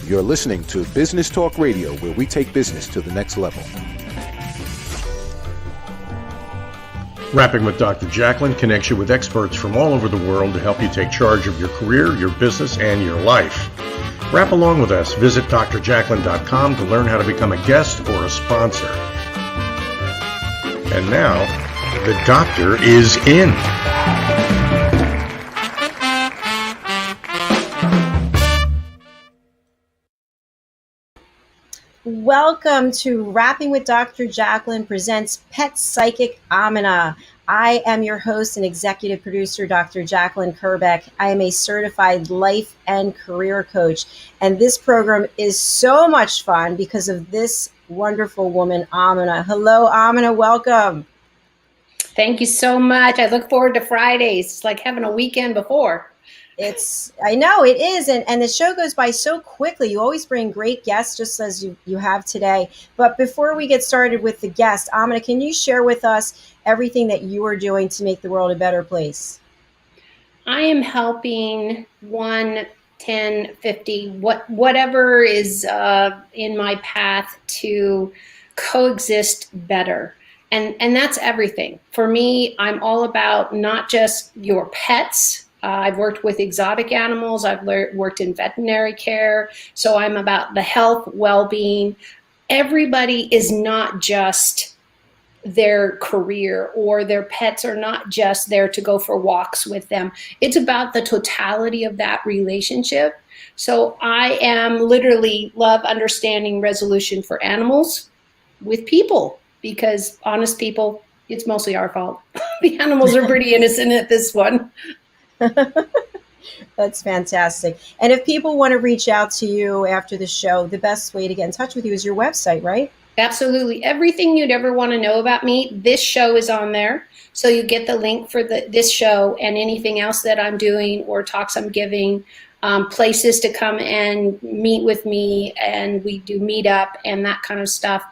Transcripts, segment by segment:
You're listening to Business Talk Radio, where we take business to the next level. Rapping with Dr. Jacalyn connects you with experts from all over the world to help you take charge of your career, your business, and your life. Rap along with us. Visit drjacalyn.com to learn how to become a guest or a sponsor. And now, the doctor is in. Welcome to Rapping with Dr. Jacalyn presents Pet Psychic Aminah. I am your host and executive producer, Dr. Jacalyn Kerbeck. I am a certified life and career coach, and this program is so much fun because of this wonderful woman, Aminah. Hello, Aminah. Welcome. Thank you so much. I look forward to Fridays. It's like having a weekend before. I know it is. And the show goes by so quickly. You always bring great guests, just as you have today. But before we get started with the guest, Aminah, can you share with us everything that you are doing to make the world a better place? I am helping 1, 10, 50, whatever is in my path to coexist better. And that's everything. For me, I'm all about not just your pets. I've worked with exotic animals. I've worked in veterinary care. So I'm about the health, well-being. Everybody is not just their career, or their pets are not just there to go for walks with them. It's about the totality of that relationship. So I am literally love, understanding, resolution for animals with people, because honest people, it's mostly our fault. The animals are pretty innocent at this one. That's fantastic. And if people want to reach out to you after the show, the best way to get in touch with you is your website, right? Absolutely. Everything you'd ever want to know about me, this show is on there. So you get the link for this show and anything else that I'm doing or talks I'm giving, places to come and meet with me, and we do meetup and that kind of stuff.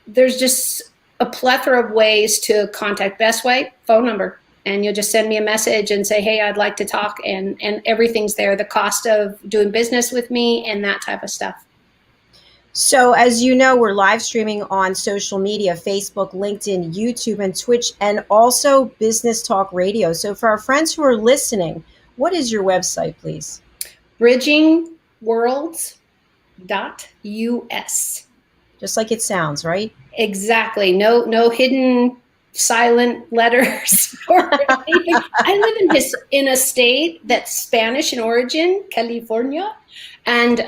There's just a plethora of ways to contact. Best way, phone number. And you'll just send me a message and say, hey, I'd like to talk, and everything's there. The cost of doing business with me and that type of stuff. So as you know, we're live streaming on social media, Facebook, LinkedIn, YouTube, and Twitch, and also Business Talk Radio. So for our friends who are listening, what is your website, please? bridgingworlds.us. Just like it sounds, right? Exactly. No hidden silent letters or anything. I live in a state that's Spanish in origin, California. And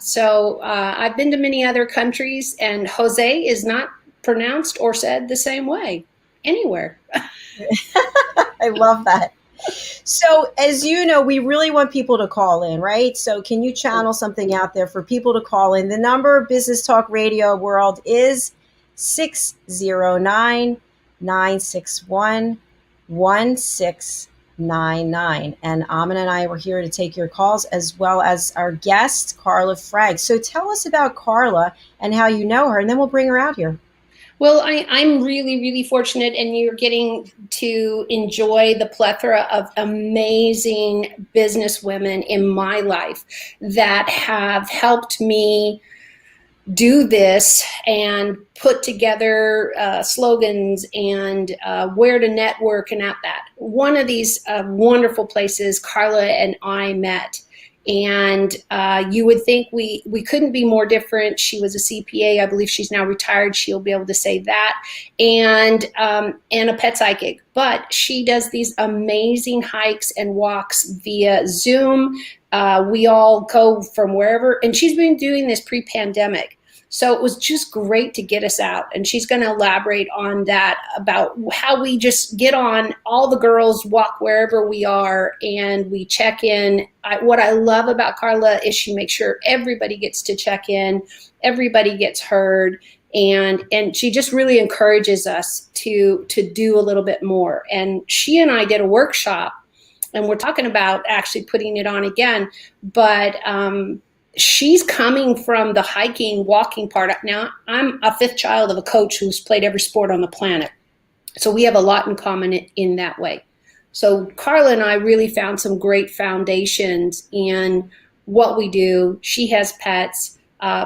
so I've been to many other countries, and Jose is not pronounced or said the same way anywhere. I love that. So as you know, we really want people to call in, right? So can you channel something out there for people to call in? The number of Business Talk Radio World is 609-961-1699. And Aminah and I were here to take your calls, as well as our guest, Carla Frank. So tell us about Carla and how you know her, and then we'll bring her out here. Well, I'm really, really fortunate, and you're getting to enjoy the plethora of amazing business women in my life that have helped me do this and put together slogans and where to network and at that. One of these wonderful places, Carla and I met. And you would think we couldn't be more different. She was a CPA. I believe she's now retired. She'll be able to say that. And a pet psychic. But she does these amazing hikes and walks via Zoom. We all go from wherever. And she's been doing this pre-pandemic. So it was just great to get us out. And she's going to elaborate on that, about how we just get on, all the girls walk wherever we are and we check in. What I love about Carla is she makes sure everybody gets to check in, everybody gets heard. And she just really encourages us to do a little bit more. And she and I did a workshop, and we're talking about actually putting it on again. But she's coming from the hiking, walking part. Now, I'm a fifth child of a coach who's played every sport on the planet. So we have a lot in common in that way. So Carla and I really found some great foundations in what we do. She has pets.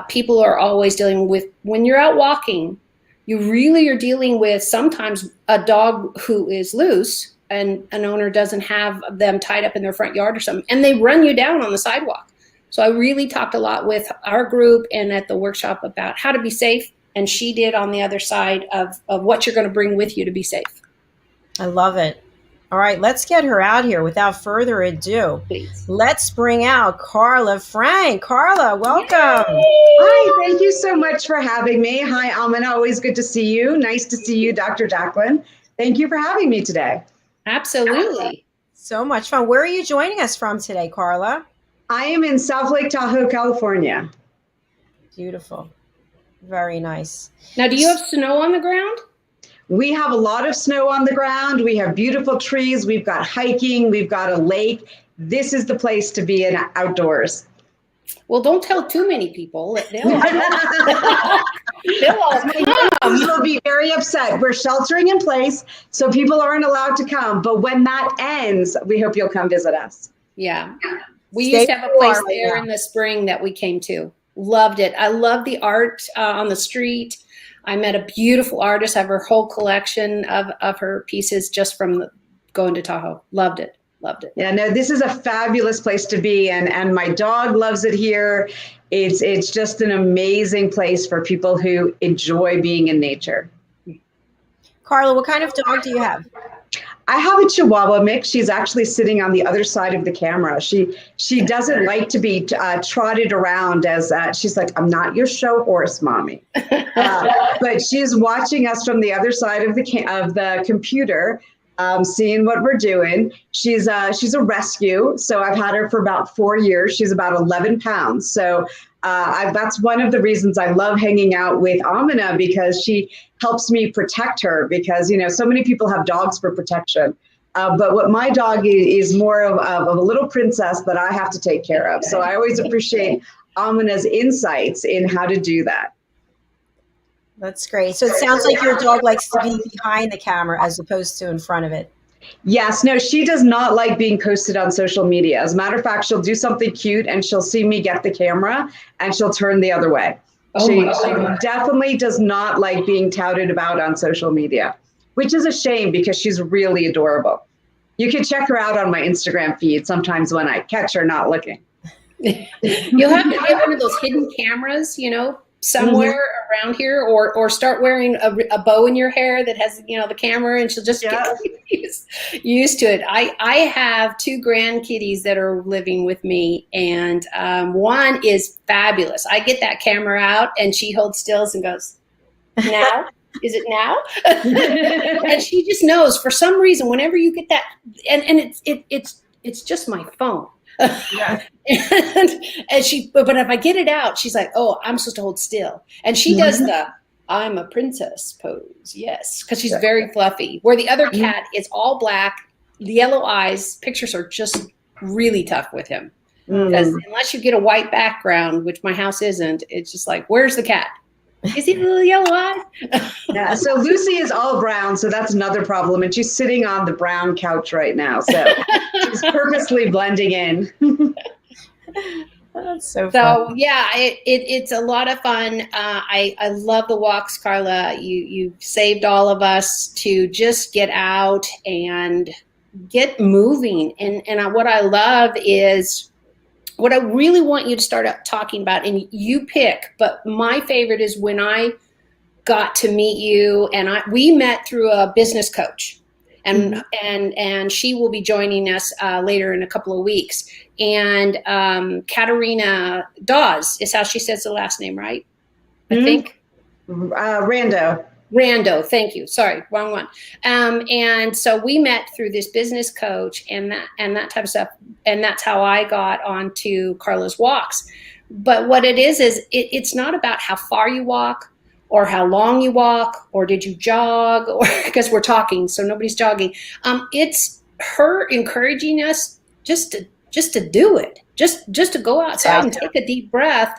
People are always dealing with, when you're out walking, you really are dealing with sometimes a dog who is loose and an owner doesn't have them tied up in their front yard or something, and they run you down on the sidewalk. So I really talked a lot with our group and at the workshop about how to be safe. And she did on the other side of what you're going to bring with you to be safe. I love it. All right, let's get her out here without further ado. Please. Let's bring out Carla Frank. Carla, welcome. Hi, thank you so much for having me. Hi, Aminah. Always good to see you. Nice to see you, Dr. Jacalyn. Thank you for having me today. Absolutely. So much fun. Where are you joining us from today, Carla? I am in South Lake Tahoe, California. Beautiful. Very nice. Now, do you have snow on the ground? We have a lot of snow on the ground. We have beautiful trees. We've got hiking. We've got a lake. This is the place to be in outdoors. Well, don't tell too many people. They'll all come. They'll be very upset. We're sheltering in place, so people aren't allowed to come. But when that ends, we hope you'll come visit us. Yeah. We used to have a place there in the spring that we came to. Loved it. I love the art on the street. I met a beautiful artist. I have her whole collection of her pieces just from going to Tahoe. Loved it. Loved it. Yeah, no, this is a fabulous place to be. And my dog loves it here. It's just an amazing place for people who enjoy being in nature. Carla, what kind of dog do you have? I have a Chihuahua mix. She's actually sitting on the other side of the camera. She doesn't like to be trotted around as she's like, I'm not your show horse, mommy. But she's watching us from the other side of the computer, seeing what we're doing. She's a rescue. So I've had her for about 4 years. She's about 11 pounds. So that's one of the reasons I love hanging out with Aminah, because she helps me protect her, because, so many people have dogs for protection. But what my dog is more of a little princess that I have to take care of. So I always appreciate Aminah's insights in how to do that. That's great. So it sounds like your dog likes to be behind the camera as opposed to in front of it. Yes, no, she does not like being posted on social media. As a matter of fact, she'll do something cute and she'll see me get the camera and she'll turn the other way. She definitely does not like being touted about on social media, which is a shame because she's really adorable. You can check her out on my Instagram feed sometimes when I catch her not looking. You'll have to get one of those hidden cameras, somewhere around here, or start wearing a bow in your hair that has, the camera, and she'll just get used to it. I have 2 grandkitties that are living with me, and one is fabulous. I get that camera out and she holds stills and goes, now? Is it now? And she just knows for some reason, whenever you get that, and it's just my phone. Yeah. and she, but if I get it out, she's like, oh, I'm supposed to hold still. And she does the I'm a princess pose. Yes. Because she's very fluffy. Where the other cat is all black, yellow eyes. Pictures are just really tough with him. Because unless you get a white background, which my house isn't, it's just like, where's the cat? Is he a little yellow eye? Yeah, so Lucy is all brown, so that's another problem. And she's sitting on the brown couch right now. So she's purposely blending in. That's so fun. So yeah, it's a lot of fun. I love the walks, Carla. You saved all of us to just get out and get moving. And what I love is, what I really want you to start up talking about, and you pick, but my favorite is when I got to meet you, and we met through a business coach, and she will be joining us later in a couple of weeks. And Katarina Dawes is how she says the last name, right? I think. Rando, thank you. Sorry, wrong one. And so we met through this business coach and that type of stuff. And that's how I got onto Carla's walks. But what it is it's not about how far you walk or how long you walk or did you jog, or because we're talking, so nobody's jogging. It's her encouraging us just to do it, just to go outside and take a deep breath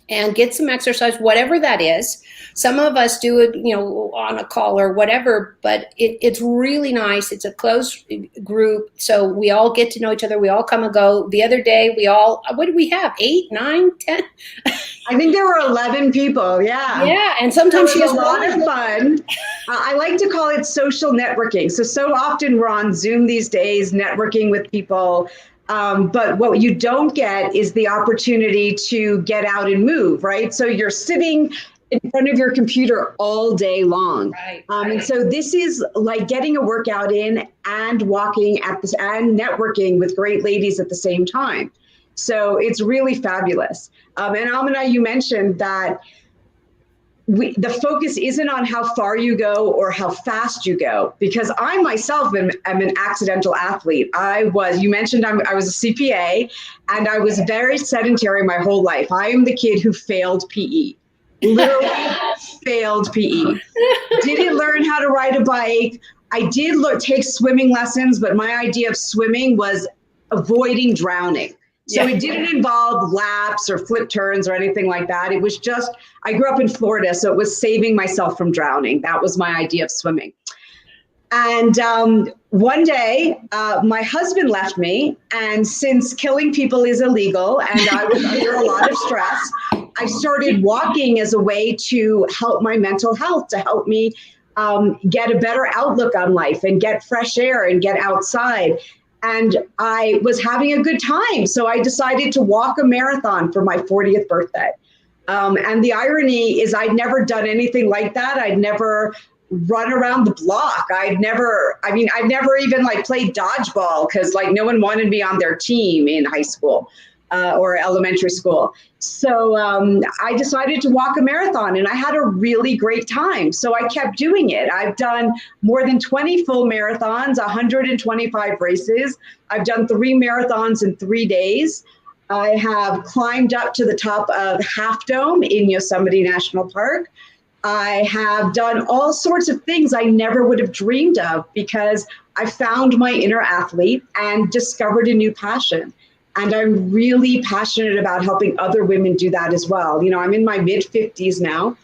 and get some exercise, whatever that is. Some of us do it, on a call or whatever, but it's really nice. It's a closed group, so we all get to know each other. We all come and go. The other day, what did we have? 8, 9, 10? I think there were 11 people. Yeah. Yeah, and sometimes she has a lot of fun. I like to call it social networking. So often we're on Zoom these days, networking with people. But what you don't get is the opportunity to get out and move, right? So you're sitting in front of your computer all day long. Right. And so this is like getting a workout in and walking and networking with great ladies at the same time. So it's really fabulous. And Aminah, you mentioned that the focus isn't on how far you go or how fast you go, because I myself am an accidental athlete. You mentioned I was a CPA, and I was very sedentary my whole life. I am the kid who failed PE, literally failed PE. Didn't learn how to ride a bike. I did take swimming lessons, but my idea of swimming was avoiding drowning. So it didn't involve laps or flip turns or anything like that. It was just, I grew up in Florida, so it was saving myself from drowning. That was my idea of swimming. And one day, my husband left me, and since killing people is illegal and I was under a lot of stress, I started walking as a way to help my mental health, to help me get a better outlook on life and get fresh air and get outside. And I was having a good time. So I decided to walk a marathon for my 40th birthday. And the irony is I'd never done anything like that. I'd never run around the block. I'd never even played dodgeball because no one wanted me on their team in high school or elementary school. So I decided to walk a marathon, and I had a really great time. So I kept doing it. I've done more than 20 full marathons, 125 races. I've done 3 marathons in 3 days. I have climbed up to the top of Half Dome in Yosemite National Park. I have done all sorts of things I never would have dreamed of because I found my inner athlete and discovered a new passion. And I'm really passionate about helping other women do that as well. I'm in my mid-50s now,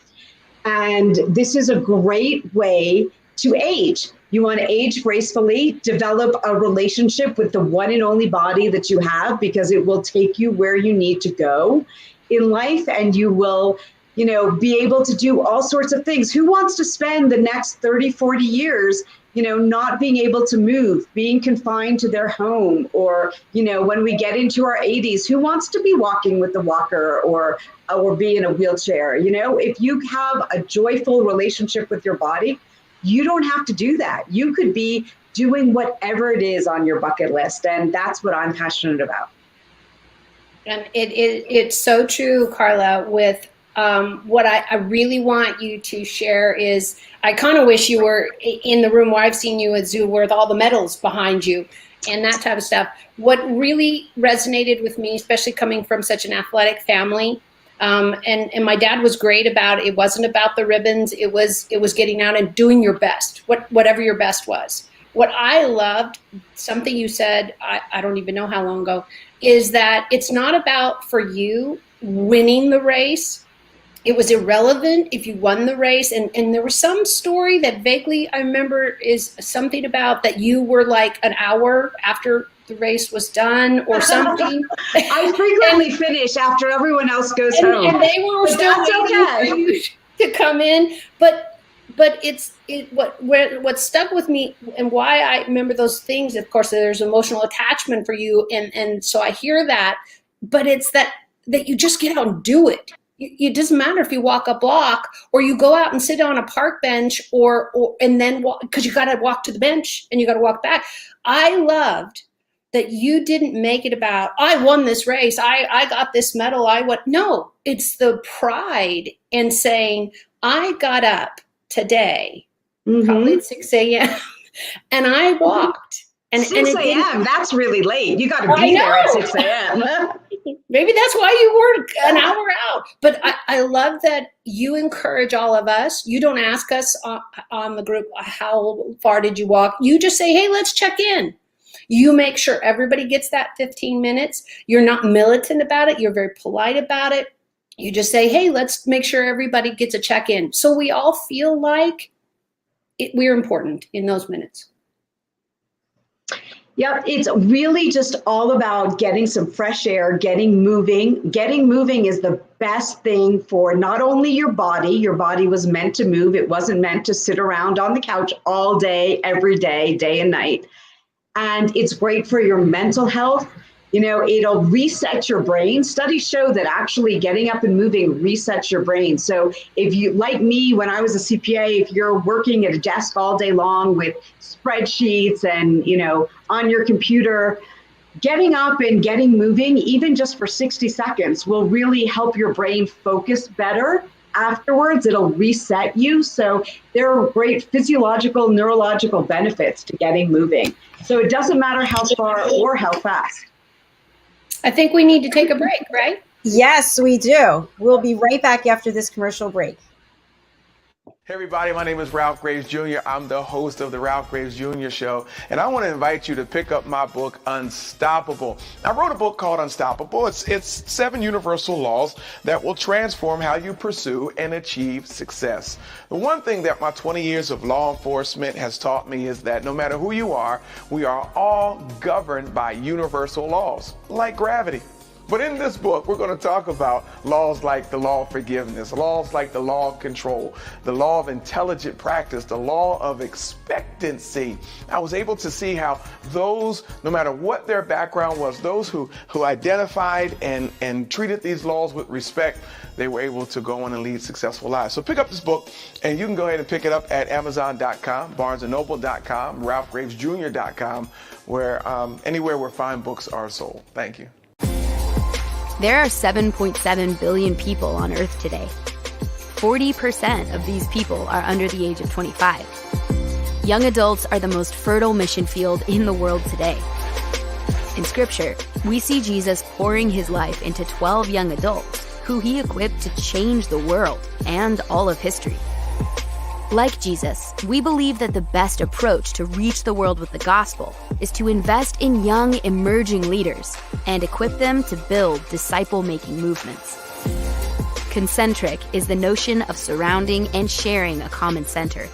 and this is a great way to age. You want to age gracefully, develop a relationship with the one and only body that you have, because it will take you where you need to go in life, and you will, be able to do all sorts of things. Who wants to spend the next 30, 40 years not being able to move, being confined to their home, or, when we get into our 80s, who wants to be walking with the walker or be in a wheelchair? If you have a joyful relationship with your body, you don't have to do that. You could be doing whatever it is on your bucket list. And that's what I'm passionate about. And it's so true, Carla, with what I really want you to share is, I kind of wish you were in the room where I've seen you at Zoo with all the medals behind you and that type of stuff. What really resonated with me, especially coming from such an athletic family, and my dad was great about it. It wasn't about the ribbons. It was getting out and doing your best, whatever your best was. What I loved, something you said, I don't even know how long ago, is that it's not about, for you, winning the race. It was irrelevant if you won the race. And there was some story that vaguely I remember is something about that you were an hour after the race was done or something. I frequently finish after everyone else goes home. And they were still waiting for you to come in. But what stuck with me and why I remember those things, of course, there's emotional attachment for you. And so I hear that, but it's that you just get out and do it. It doesn't matter if you walk a block or you go out and sit on a park bench and then walk, because you got to walk to the bench and you got to walk back. I loved that you didn't make it about, I won this race, I got this medal, no, it's the pride in saying, I got up today, probably at 6 a.m. and I walked. And 6 a.m., that's really late. You got to be there at 6 a.m. Maybe that's why you were an hour out. But I love that you encourage all of us. You don't ask us on the group, how far did you walk? You just say, hey, let's check in. You make sure everybody gets that 15 minutes. You're not militant about it. You're very polite about it. You just say, hey, let's make sure everybody gets a check-in. So we all feel like we're important in those minutes. Yep, it's really just all about getting some fresh air, getting moving. Getting moving is the best thing for not only your body. Your body was meant to move. It wasn't meant to sit around on the couch all day, every day, day and night. And it's great for your mental health. You know, it'll reset your brain. Studies show that actually getting up and moving resets your brain. So if you, like me, when I was a CPA, if you're working at a desk all day long with spreadsheets and, you know, on your computer, getting up and getting moving, even just for 60 seconds, will really help your brain focus better. Afterwards, it'll reset you. So there are great physiological, neurological benefits to getting moving. So it doesn't matter how far or how fast. I think we need to take a break, right? Yes, we do. We'll be right back after this commercial break. Hey everybody, my name is Ralph Graves Jr. I'm the host of the Ralph Graves Jr. Show, and I want to invite you to pick up my book, Unstoppable. I wrote a book called Unstoppable. It's 7 universal laws that will transform how you pursue and achieve success. The one thing that my 20 years of law enforcement has taught me is that no matter who you are, we are all governed by universal laws, like gravity. But in this book, we're going to talk about laws like the law of forgiveness, laws like the law of control, the law of intelligent practice, the law of expectancy. I was able to see how those, no matter what their background was, those who identified and treated these laws with respect, they were able to go on and lead successful lives. So pick up this book, and you can go ahead and pick it up at Amazon.com, BarnesandNoble.com, RalphGravesJr.com, where anywhere where fine books are sold. Thank you. There are 7.7 billion people on Earth today. 40% of these people are under the age of 25. Young adults are the most fertile mission field in the world today. In Scripture, we see Jesus pouring his life into 12 young adults who he equipped to change the world and all of history. Like Jesus, we believe that the best approach to reach the world with the gospel is to invest in young, emerging leaders and equip them to build disciple-making movements. Concentric is the notion of surrounding and sharing a common center.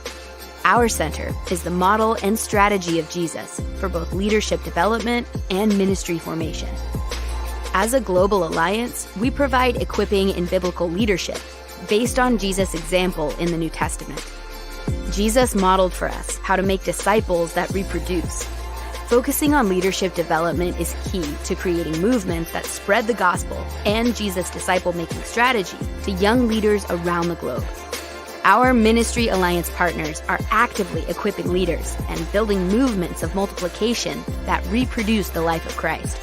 Our center is the model and strategy of Jesus for both leadership development and ministry formation. As a global alliance, we provide equipping in biblical leadership based on Jesus' example in the New Testament. Jesus modeled for us how to make disciples that reproduce. Focusing on leadership development is key to creating movements that spread the gospel and Jesus' disciple-making strategy to young leaders around the globe. Our Ministry Alliance partners are actively equipping leaders and building movements of multiplication that reproduce the life of Christ.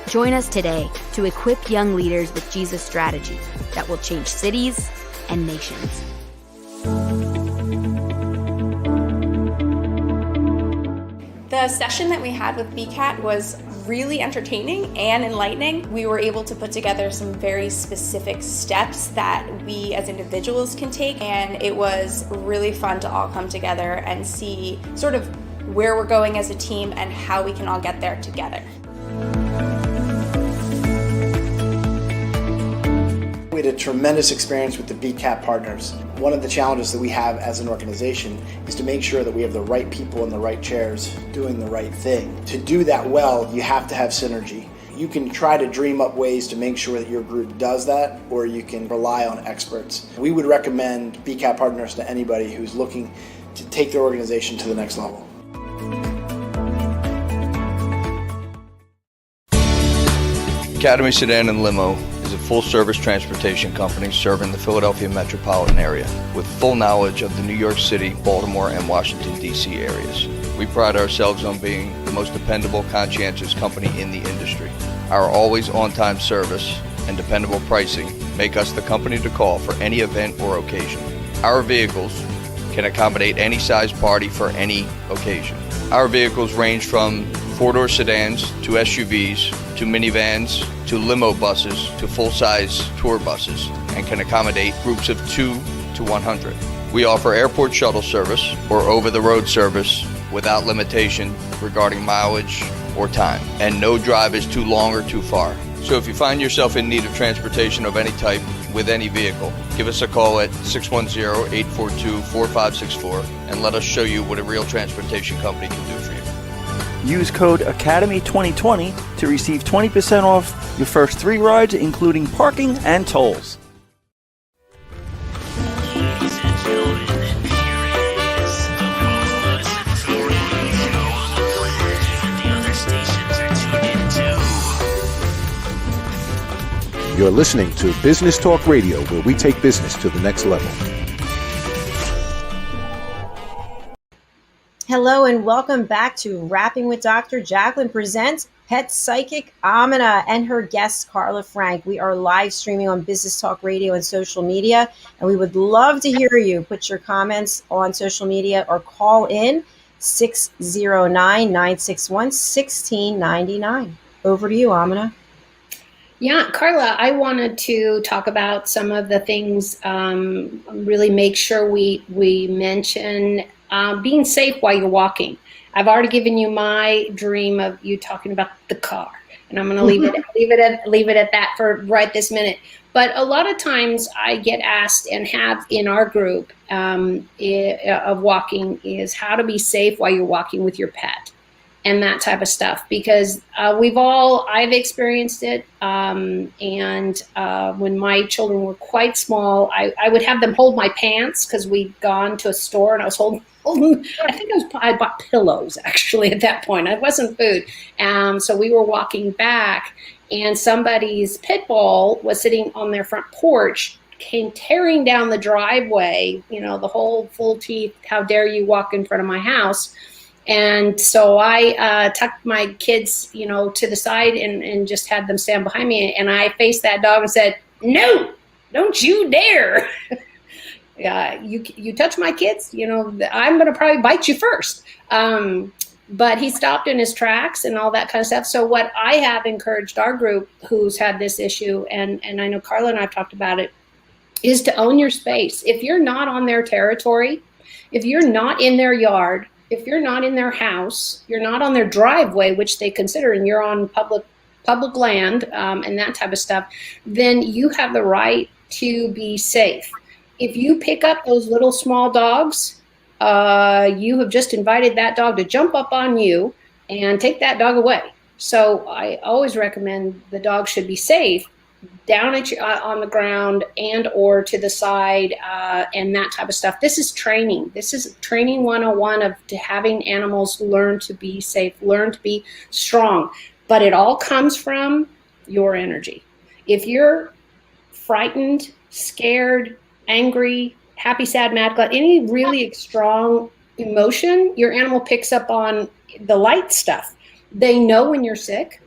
Join us today to equip young leaders with Jesus' strategy that will change cities and nations. The session that we had with BCAT was really entertaining and enlightening. We were able to put together some very specific steps that we as individuals can take, and it was really fun to all come together and see sort of where we're going as a team and how we can all get there together. We had a tremendous experience with the BCAT partners. One of the challenges that we have as an organization is to make sure that we have the right people in the right chairs doing the right thing. To do that well, you have to have synergy. You can try to dream up ways to make sure that your group does that, or you can rely on experts. We would recommend BCAT partners to anybody who's looking to take their organization to the next level. Academy Sedan and Limo is a full-service transportation company serving the Philadelphia metropolitan area with full knowledge of the New York City, Baltimore, and Washington, D.C. areas. We pride ourselves on being the most dependable, conscientious company in the industry. Our always on-time service and dependable pricing make us the company to call for any event or occasion. Our vehicles can accommodate any size party for any occasion. Our vehicles range from four-door sedans to SUVs to minivans to limo buses to full-size tour buses and can accommodate groups of 2 to 100. We offer airport shuttle service or over-the-road service without limitation regarding mileage or time, and no drive is too long or too far. So if you find yourself in need of transportation of any type with any vehicle, give us a call at 610-842-4564 and let us show you what a real transportation company can do for you. Use code ACADEMY2020 to receive 20% off your first 3 rides, including parking and tolls. You're listening to Business Talk Radio, where we take business to the next level. Hello and welcome back to Rapping with Dr. Jacalyn presents Pet Psychic Aminah and her guest Carla Frank. We are live streaming on Business Talk Radio and social media, and we would love to hear you. Put your comments on social media or call in 609-961-1699. Over to you, Aminah. Yeah, Carla, I wanted to talk about some of the things, really make sure we mention being safe while you're walking. I've already given you my dream of you talking about the car, and I'm going to leave it at that for right this minute. But a lot of times I get asked and have in our group of walking is how to be safe while you're walking with your pet. And that type of stuff, because I've experienced it. And when my children were quite small, I would have them hold my pants because we'd gone to a store and I was holding I bought pillows actually at that point. It wasn't food. So we were walking back and somebody's pit bull was sitting on their front porch, came tearing down the driveway, the whole full teeth, how dare you walk in front of my house. And so I tucked my kids, to the side and just had them stand behind me. And I faced that dog and said, "No, don't you dare. You touch my kids, I'm going to probably bite you first." But he stopped in his tracks and all that kind of stuff. So what I have encouraged our group who's had this issue, and I know Carla and I have talked about it, is to own your space. If you're not on their territory, if you're not in their yard, if you're not in their house, you're not on their driveway, which they consider, and you're on public land and that type of stuff, then you have the right to be safe. If you pick up those little small dogs, you have just invited that dog to jump up on you and take that dog away. So I always recommend the dog should be safe down on the ground and or to the side and that type of stuff. This is training. This is training 101 of having animals learn to be safe, learn to be strong. But it all comes from your energy. If you're frightened, scared, angry, happy, sad, mad, glad, any really strong emotion, your animal picks up on the light stuff. They know when you're sick.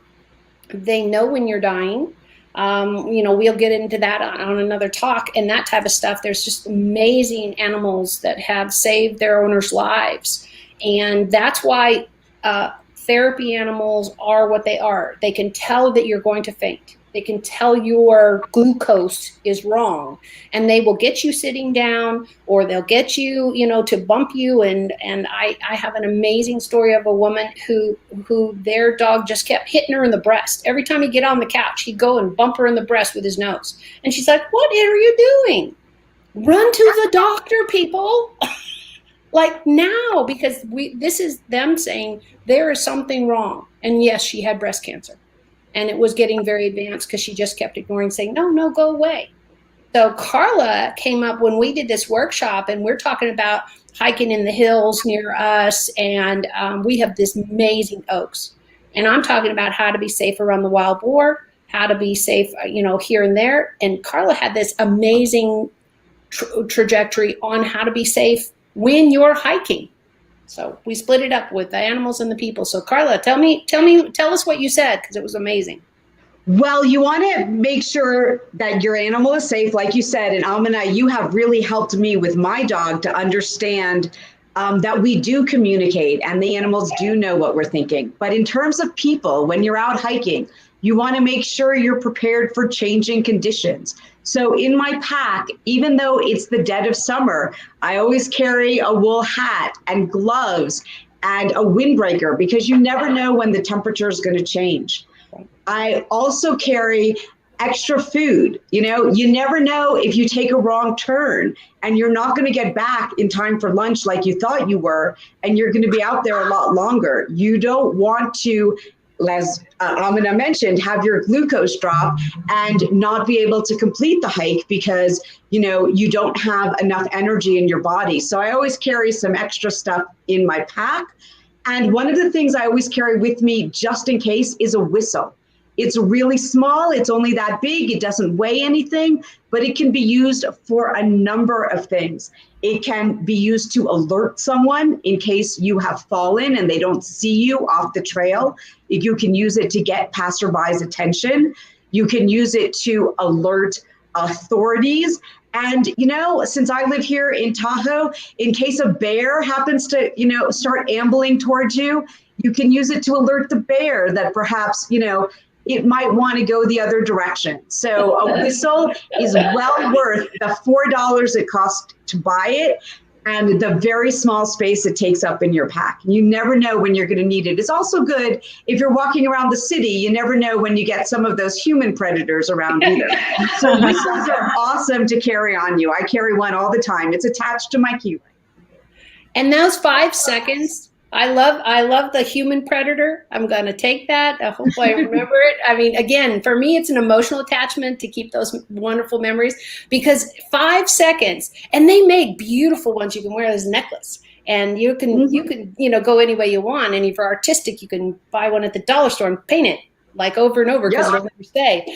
They know when you're dying. We'll get into that on another talk and that type of stuff. There's just amazing animals that have saved their owners' lives. And that's why therapy animals are what they are. They can tell that you're going to faint. They can tell your glucose is wrong, and they will get you sitting down, or they'll get you, to bump you. And I have an amazing story of a woman who their dog just kept hitting her in the breast. Every time he'd get on the couch, he'd go and bump her in the breast with his nose. And she's like, "What are you doing? Run to the doctor, people." Like now, because this is them saying there is something wrong. And yes, she had breast cancer. And it was getting very advanced because she just kept ignoring, saying, no, go away. So Carla came up when we did this workshop, and we're talking about hiking in the hills near us. And we have this amazing oaks. And I'm talking about how to be safe around the wild boar, how to be safe, here and there. And Carla had this amazing trajectory on how to be safe when you're hiking. So we split it up with the animals and the people. So Carla, tell us what you said, because it was amazing. Well, you want to make sure that your animal is safe, like you said. And Aminah, you have really helped me with my dog to understand that we do communicate and the animals do know what we're thinking. But in terms of people, when you're out hiking, you want to make sure you're prepared for changing conditions. So in my pack, even though it's the dead of summer, I always carry a wool hat and gloves and a windbreaker, because you never know when the temperature is going to change. I also carry extra food. You never know if you take a wrong turn and you're not going to get back in time for lunch like you thought you were, and you're going to be out there a lot longer. You don't want to, as Aminah mentioned, have your glucose drop and not be able to complete the hike because, you don't have enough energy in your body. So I always carry some extra stuff in my pack. And one of the things I always carry with me just in case is a whistle. It's really small. It's only that big. It doesn't weigh anything, but it can be used for a number of things. It can be used to alert someone in case you have fallen and they don't see you off the trail. You can use it to get passerby's attention. You can use it to alert authorities. And, since I live here in Tahoe, in case a bear happens to, start ambling towards you, you can use it to alert the bear that perhaps, it might want to go the other direction. So a whistle is well worth the $4 it costs to buy it and the very small space it takes up in your pack. You never know when you're going to need it. It's also good if you're walking around the city. You never know when you get some of those human predators around either. So whistles are awesome to carry on you. I carry one all the time. It's attached to my keyring. And those 5 seconds, I love the human predator. I'm going to take that. I hope I remember it. I mean, again, for me, it's an emotional attachment to keep those wonderful memories, because 5 seconds, and they make beautiful ones you can wear as a necklace. And you can go any way you want. And if you're artistic, you can buy one at the dollar store and paint it like over and over because it'll never stay.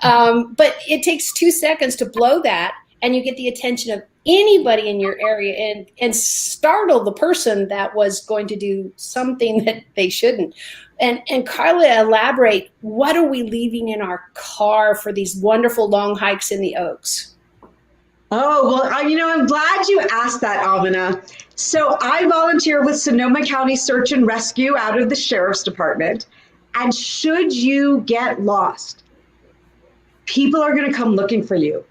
But it takes 2 seconds to blow that, and you get the attention of anybody in your area and startle the person that was going to do something that they shouldn't. And Carla, elaborate, what are we leaving in our car for these wonderful long hikes in the Oaks? Oh, well, I'm glad you asked that, Aminah. So I volunteer with Sonoma County Search and Rescue out of the Sheriff's Department. And should you get lost, people are going to come looking for you.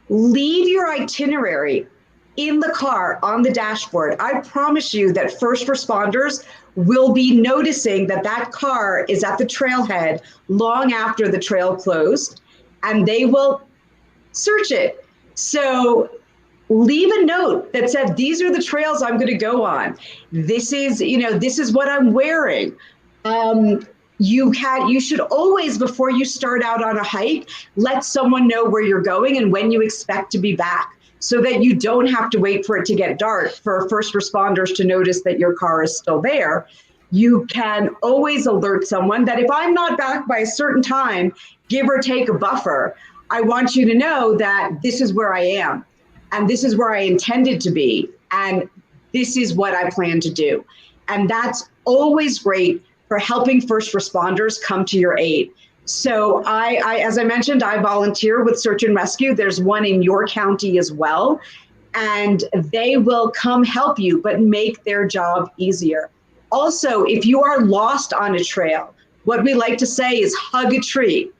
Leave your itinerary in the car on the dashboard. I promise you that first responders will be noticing that car is at the trailhead long after the trail closed, and they will search it. So leave a note that said, these are the trails I'm going to go on. This is what I'm wearing. You should always, before you start out on a hike, let someone know where you're going and when you expect to be back, so that you don't have to wait for it to get dark for first responders to notice that your car is still there. You can always alert someone that if I'm not back by a certain time, give or take a buffer, I want you to know that this is where I am, and this is where I intended to be, and this is what I plan to do. And that's always great for helping first responders come to your aid. So I, as I mentioned, I volunteer with Search and Rescue. There's one in your county as well, and they will come help you, but make their job easier. Also, if you are lost on a trail, what we like to say is hug a tree.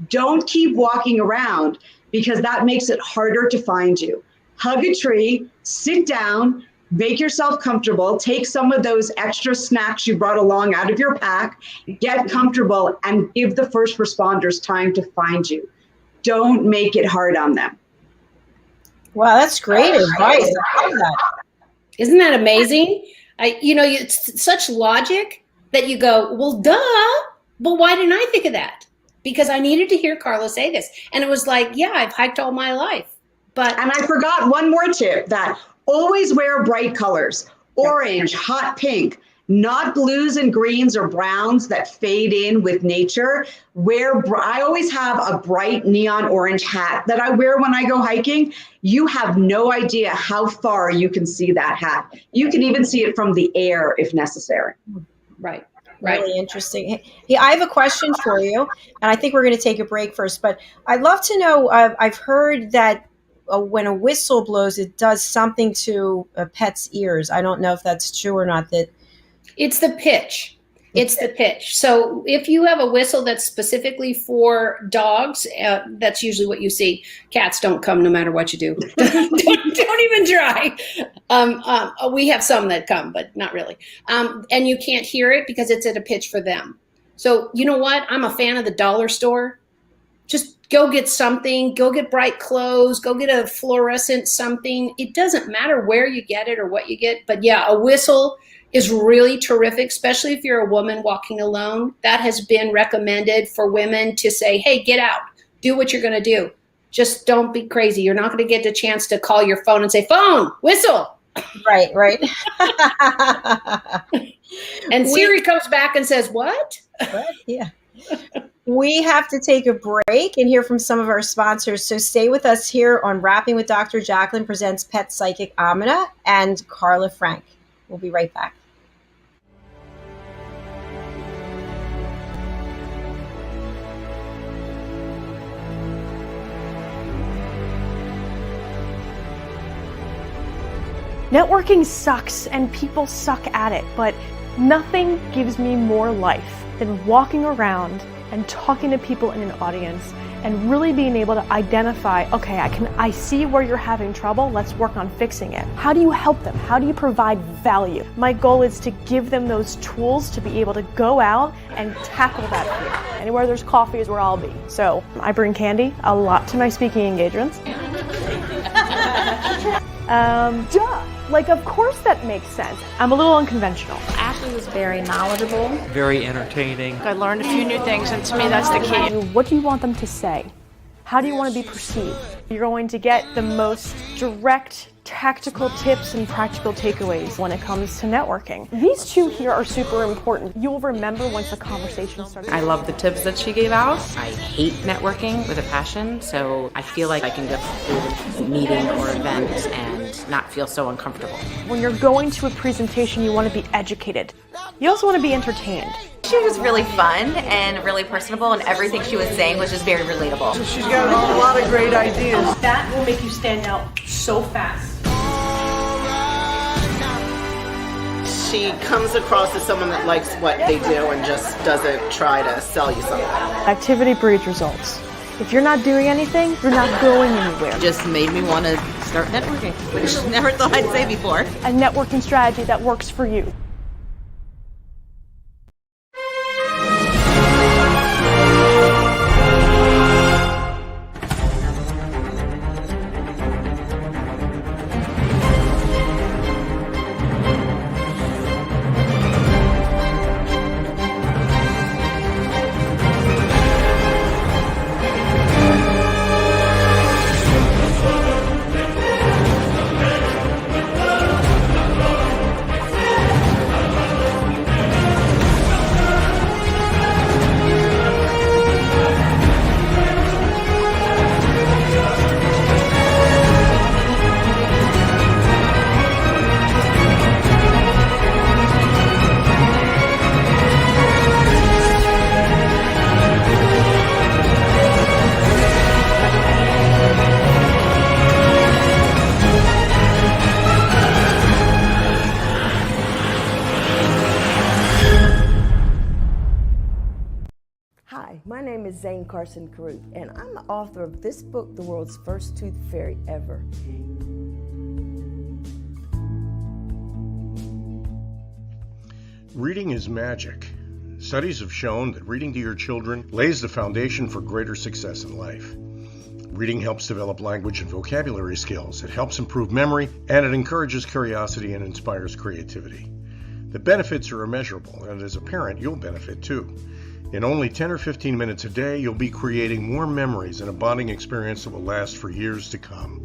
Don't keep walking around, because that makes it harder to find you. Hug a tree, sit down, make yourself comfortable, take some of those extra snacks you brought along out of your pack, get comfortable, and give the first responders time to find you. Don't make it hard on them. Wow, that's great advice. I love that. Isn't that amazing? It's such logic that you go, well, duh, but why didn't I think of that? Because I needed to hear Carla say this. And it was like, yeah, I've hiked all my life. And I forgot one more tip, that always wear bright colors: orange, hot pink, not blues and greens or browns that fade in with nature. I always have a bright neon orange hat that I wear when I go hiking. You have no idea how far you can see that hat. You can even see it from the air if necessary. Right. Really interesting. Hey, I have a question for you, and I think we're going to take a break first, but I'd love to know, I've heard that when a whistle blows, it does something to a pet's ears. I don't know if that's true or not. That it's the pitch. It's the pitch. So if you have a whistle that's specifically for dogs, that's usually what you see. Cats don't come no matter what you do. don't even try. We have some that come, but not really. And you can't hear it because it's at a pitch for them. So you know what? I'm a fan of the dollar store. Just go get something, go get bright clothes, go get a fluorescent something. It doesn't matter where you get it or what you get. But yeah, a whistle is really terrific, especially if you're a woman walking alone. That has been recommended for women to say, hey, get out, do what you're going to do. Just don't be crazy. You're not going to get the chance to call your phone and say, phone, whistle. Right. And Siri comes back and says, what? Yeah. We have to take a break and hear from some of our sponsors. So stay with us here on Rapping with Dr. Jacalyn presents Pet Psychic Aminah and Carla Frank. We'll be right back. Networking sucks and people suck at it, but nothing gives me more life than walking around and talking to people in an audience and really being able to identify, okay, I see where you're having trouble, let's work on fixing it. How do you help them? How do you provide value? My goal is to give them those tools to be able to go out and tackle that fear. Anywhere there's coffee is where I'll be. So I bring candy a lot to my speaking engagements. Like, of course that makes sense. I'm a little unconventional. Ashley was very knowledgeable. Very entertaining. I learned a few new things, and to me that's the key. What do you want them to say? How do you want to be perceived? You're going to get the most direct, tactical tips and practical takeaways when it comes to networking. These two here are super important. You'll remember once the conversation starts. I love the tips that she gave out. I hate networking with a passion, so I feel like I can go to a meeting or event and not feel so uncomfortable. When you're going to a presentation, you want to be educated. You also want to be entertained. She was really fun and really personable, and everything she was saying was just very relatable. She's got a lot of great ideas. That will make you stand out so fast. She comes across as someone that likes what they do and just doesn't try to sell you something. Activity breeds results. If you're not doing anything, you're not going anywhere. Just made me want to start networking, which I never thought I'd say before. A networking strategy that works for you. Carson Caruth, and I'm the author of this book, The World's First Tooth Fairy Ever. Reading is magic. Studies have shown that reading to your children lays the foundation for greater success in life. Reading helps develop language and vocabulary skills. It helps improve memory, and it encourages curiosity and inspires creativity. The benefits are immeasurable, and as a parent, you'll benefit too. In only 10 or 15 minutes a day, you'll be creating more memories and a bonding experience that will last for years to come.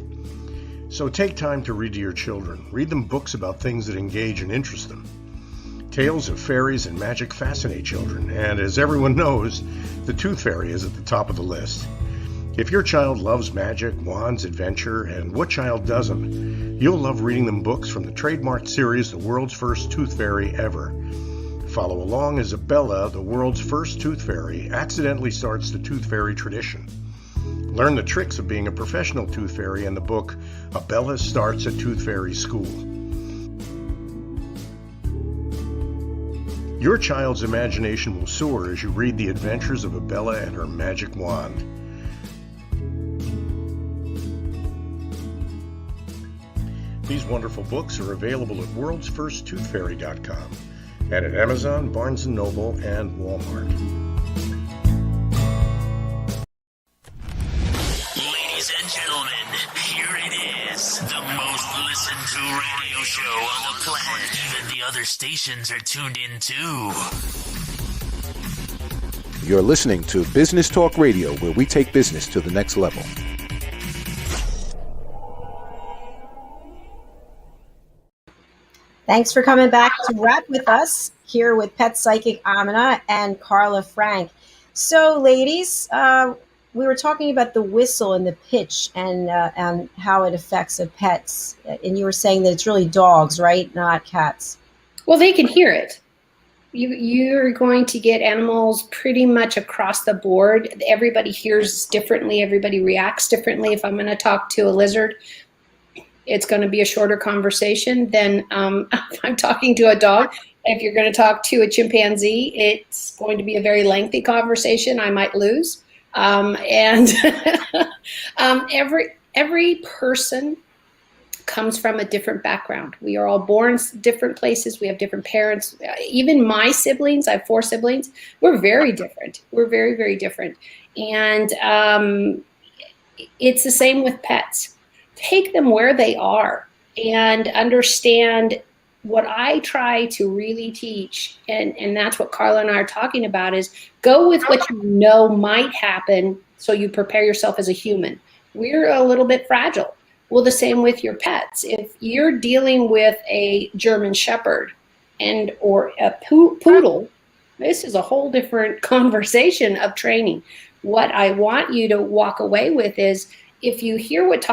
So take time to read to your children. Read them books about things that engage and interest them. Tales of fairies and magic fascinate children, and as everyone knows, the Tooth Fairy is at the top of the list. If your child loves magic, wands, adventure, and what child doesn't, you'll love reading them books from the trademarked series The World's First Tooth Fairy Ever. Follow along as Abella, the world's first tooth fairy, accidentally starts the tooth fairy tradition. Learn the tricks of being a professional tooth fairy in the book Abella Starts a Tooth Fairy School. Your child's imagination will soar as you read the adventures of Abella and her magic wand. These wonderful books are available at worldsfirsttoothfairy.com. and at Amazon, Barnes & Noble, and Walmart. Ladies and gentlemen, here it is, the most listened to radio show on the planet. Even the other stations are tuned in too. You're listening to Business Talk Radio, where we take business to the next level. Thanks for coming back to rap with us here with pet psychic Aminah and Carla Frank. So, ladies, we were talking about the whistle and the pitch and how it affects a pet's. And you were saying that it's really dogs, right? Not cats. Well, they can hear it. You're going to get animals pretty much across the board. Everybody hears differently. Everybody reacts differently. If I'm going to talk to a lizard, it's going to be a shorter conversation than if I'm talking to a dog. If you're going to talk to a chimpanzee, it's going to be a very lengthy conversation. I might lose. Every person comes from a different background. We are all born different places. We have different parents. Even my siblings, I have 4 siblings. We're very different. We're very, very different. And it's the same with pets. Take them where they are and understand what I try to really teach. And that's what Carla and I are talking about is go with what you know might happen so you prepare yourself as a human. We're a little bit fragile. Well, the same with your pets. If you're dealing with a German Shepherd or a poodle, this is a whole different conversation of training. What I want you to walk away with is if you hear what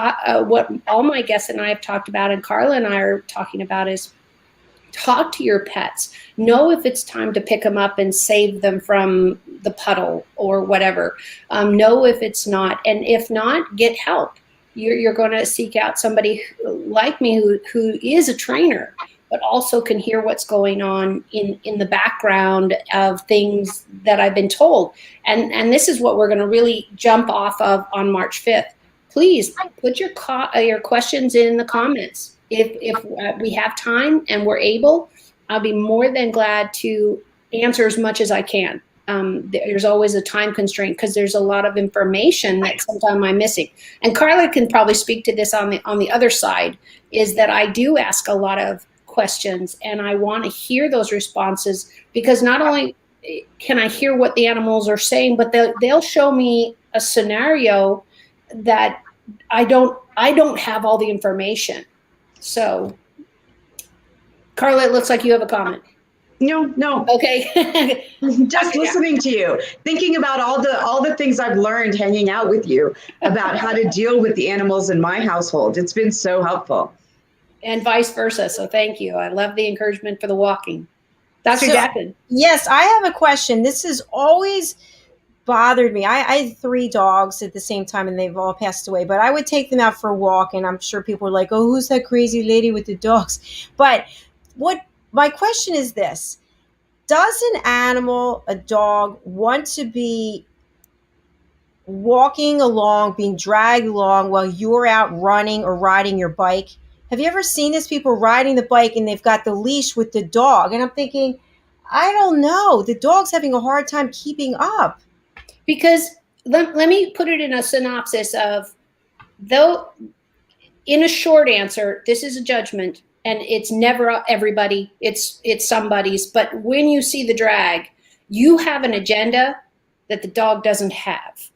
all my guests and I have talked about and Carla and I are talking about is talk to your pets. Know if it's time to pick them up and save them from the puddle or whatever. Know if it's not. And if not, get help. You're going to seek out somebody like me who is a trainer, but also can hear what's going on in the background of things that I've been told. And this is what we're going to really jump off of on March 5th. Please put your questions in the comments. If we have time and we're able, I'll be more than glad to answer as much as I can. There's always a time constraint because there's a lot of information that sometimes I'm missing. And Carla can probably speak to this on the other side, is that I do ask a lot of questions and I want to hear those responses because not only can I hear what the animals are saying, but they'll show me a scenario that I don't have all the information. So, Carla, it looks like you have a comment. No. Okay. Just listening to you, thinking about all the things I've learned hanging out with you about how to deal with the animals in my household. It's been so helpful. And vice versa. So thank you. I love the encouragement for the walking. Dr. Jacalyn. Yes, I have a question. This has always bothered me. I had 3 dogs at the same time and they've all passed away, but I would take them out for a walk and I'm sure people were like, oh, who's that crazy lady with the dogs? But my question is this: does an animal, a dog, want to be walking along, being dragged along while you're out running or riding your bike? Have you ever seen this? People riding the bike and they've got the leash with the dog. And I'm thinking, I don't know. The dog's having a hard time keeping up. Because let me put it in a synopsis of, though, in a short answer, this is a judgment. And it's never everybody, it's somebody's. But when you see the drag, you have an agenda that the dog doesn't have.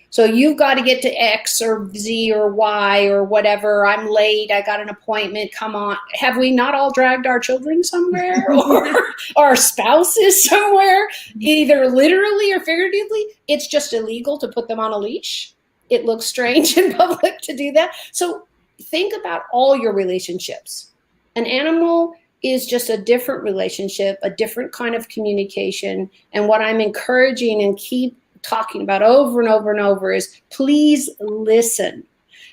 So you've got to get to X or Z or Y or whatever. I'm late. I got an appointment. Come on. Have we not all dragged our children somewhere or our spouses somewhere, either literally or figuratively? It's just illegal to put them on a leash. It looks strange in public to do that. So think about all your relationships. An animal is just a different relationship, a different kind of communication. And what I'm encouraging and keep talking about over and over and over is please listen.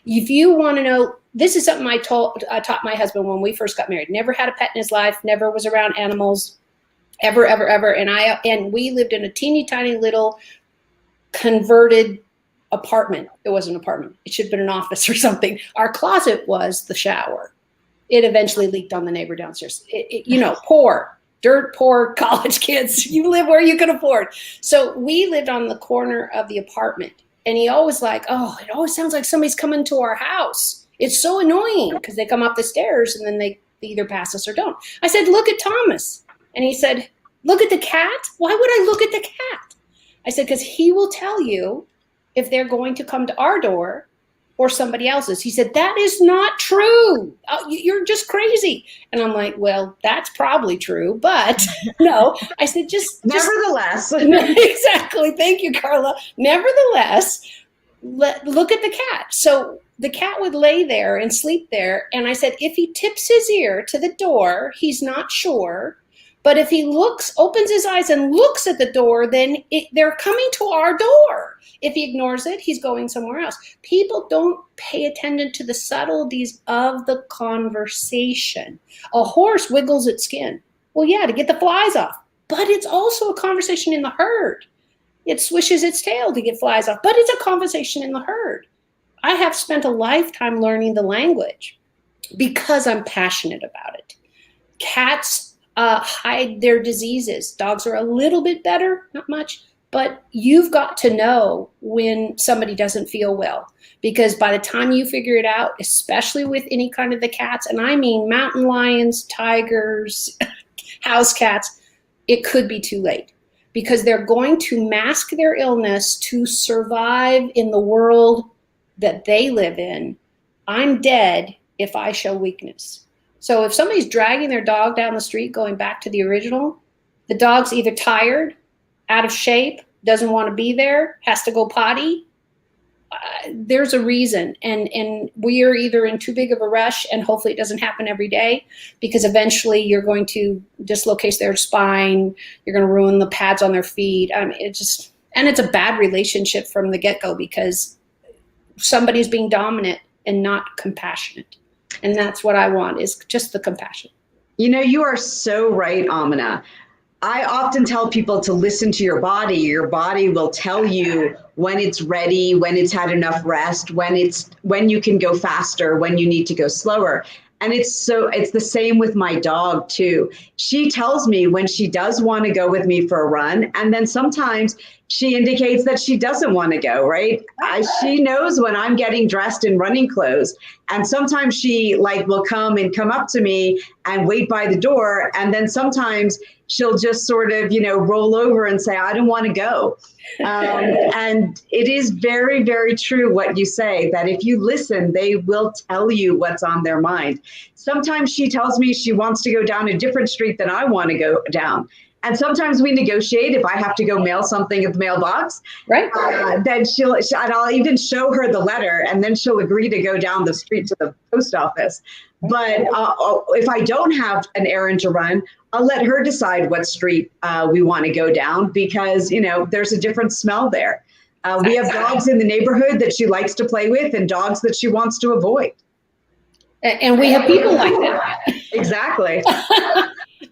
If you want to know, this is something I taught my husband when we first got married. Never had a pet in his life, never was around animals, ever. And we lived in a teeny tiny little converted apartment. It wasn't an apartment. It should have been an office or something. Our closet was the shower. It eventually leaked on the neighbor downstairs. Poor. dirt poor college kids. You live where you can afford. So we lived on the corner of the apartment. And he always like, oh, it always sounds like somebody's coming to our house. It's so annoying because they come up the stairs and then they either pass us or don't. I said, look at Thomas. And he said, look at the cat? Why would I look at the cat? I said, because he will tell you if they're going to come to our door or somebody else's. He said, that is not true. Oh, you're just crazy. And I'm like, well, that's probably true, but no. I said, just nevertheless. Exactly. Thank you, Carla. Nevertheless, look at the cat. So the cat would lay there and sleep there. And I said, if he tips his ear to the door, he's not sure. But if he opens his eyes and looks at the door, then they're coming to our door. If he ignores it, he's going somewhere else. People don't pay attention to the subtleties of the conversation. A horse wiggles its skin. Well, yeah, to get the flies off. But it's also a conversation in the herd. It swishes its tail to get flies off. But it's a conversation in the herd. I have spent a lifetime learning the language because I'm passionate about it. Cats hide their diseases. Dogs are a little bit better, not much, but you've got to know when somebody doesn't feel well, because by the time you figure it out, especially with any kind of the cats, and I mean mountain lions, tigers, house cats, it could be too late because they're going to mask their illness to survive in the world that they live in. I'm dead if I show weakness. So if somebody's dragging their dog down the street, going back to the original, the dog's either tired, out of shape, doesn't want to be there, has to go potty. There's a reason. And we are either in too big of a rush, and hopefully it doesn't happen every day, because eventually you're going to dislocate their spine. You're going to ruin the pads on their feet. It's a bad relationship from the get-go because somebody's being dominant and not compassionate. And that's what I want, is just the compassion. You know, you are so right, Aminah. I often tell people to listen to your body. Your body will tell you when it's ready, when it's had enough rest, when you can go faster, when you need to go slower. And it's the same with my dog too. She tells me when she does want to go with me for a run, and then sometimes she indicates that she doesn't want to go, right? She knows when I'm getting dressed in running clothes. And sometimes she will come up to me and wait by the door. And then sometimes she'll just sort of, roll over and say, I don't want to go. And it is very, very true what you say, that if you listen, they will tell you what's on their mind. Sometimes she tells me she wants to go down a different street than I want to go down. And sometimes we negotiate. If I have to go mail something at the mailbox, right? Then I'll even show her the letter, and then she'll agree to go down the street to the post office. But if I don't have an errand to run, I'll let her decide what street we want to go down, because there's a different smell there. We have dogs in the neighborhood that she likes to play with, and dogs that she wants to avoid. And we have people like that. Exactly.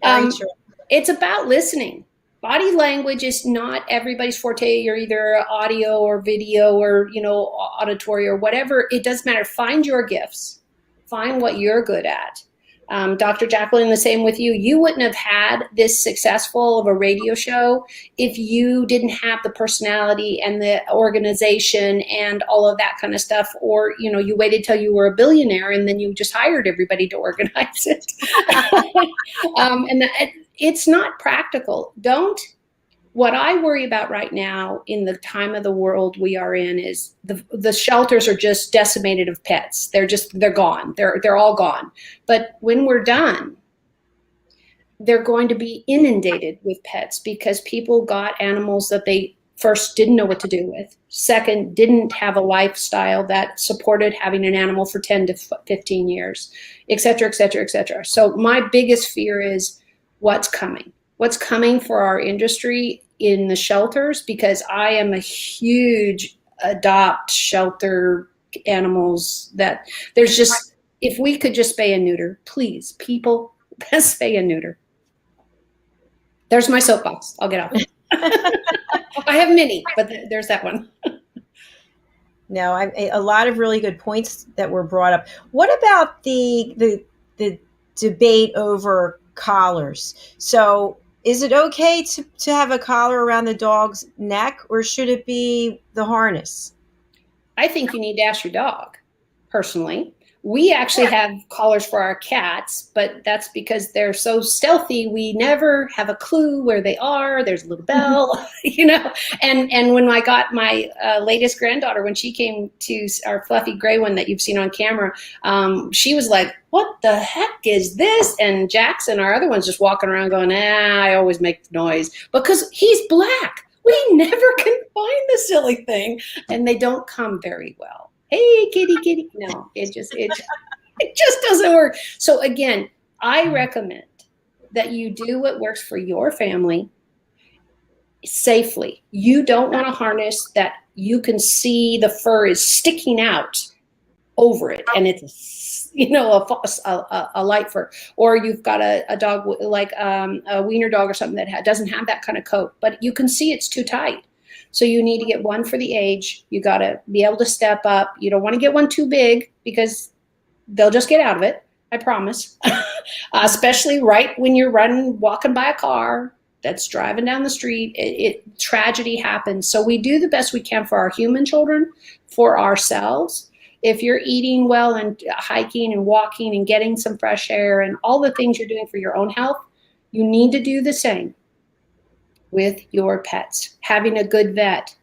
Very true. It's about listening. Body language is not everybody's forte. You're either audio or video or, auditory or whatever. It doesn't matter. Find your gifts. Find what you're good at. Dr. Jacalyn, the same with you. You wouldn't have had this successful of a radio show if you didn't have the personality and the organization and all of that kind of stuff. Or, you waited till you were a billionaire and then you just hired everybody to organize it. It's not practical. What I worry about right now in the time of the world we are in is the shelters are just decimated of pets. They're gone. They're all gone. But when we're done, they're going to be inundated with pets because people got animals that they first didn't know what to do with. Second, didn't have a lifestyle that supported having an animal for 10 to 15 years, et cetera, et cetera, et cetera. So my biggest fear is what's coming for our industry in the shelters, because I am a huge adopt shelter animals that there's just, if we could just spay and neuter, please, people, spay and neuter. There's my soapbox. I'll get off. I have many, but there's that one. No, a lot of really good points that were brought up. What about the debate over collars. So is it okay to have a collar around the dog's neck, or should it be the harness? I think you need to ask your dog, personally. We actually have collars for our cats, but that's because they're so stealthy. We never have a clue where they are. There's a little bell, you know. And when I got my latest granddaughter, when she came to our fluffy gray one that you've seen on camera, she was like, "What the heck is this?" And Jackson, our other one's just walking around going, I always make the noise because he's black. We never can find the silly thing, and they don't come very well. Hey, kitty, kitty. No, it just doesn't work. So again, I recommend that you do what works for your family safely. You don't want a harness that you can see the fur is sticking out over it, and it's, you know, a light fur, or you've got a dog like a wiener dog or something that doesn't have that kind of coat, but you can see it's too tight. So you need to get one for the age. You got to be able to step up. You don't want to get one too big because they'll just get out of it. I promise. Especially right when you're walking by a car that's driving down the street, tragedy happens. So we do the best we can for our human children, for ourselves. If you're eating well and hiking and walking and getting some fresh air and all the things you're doing for your own health, you need to do the same with your pets. Having a good vet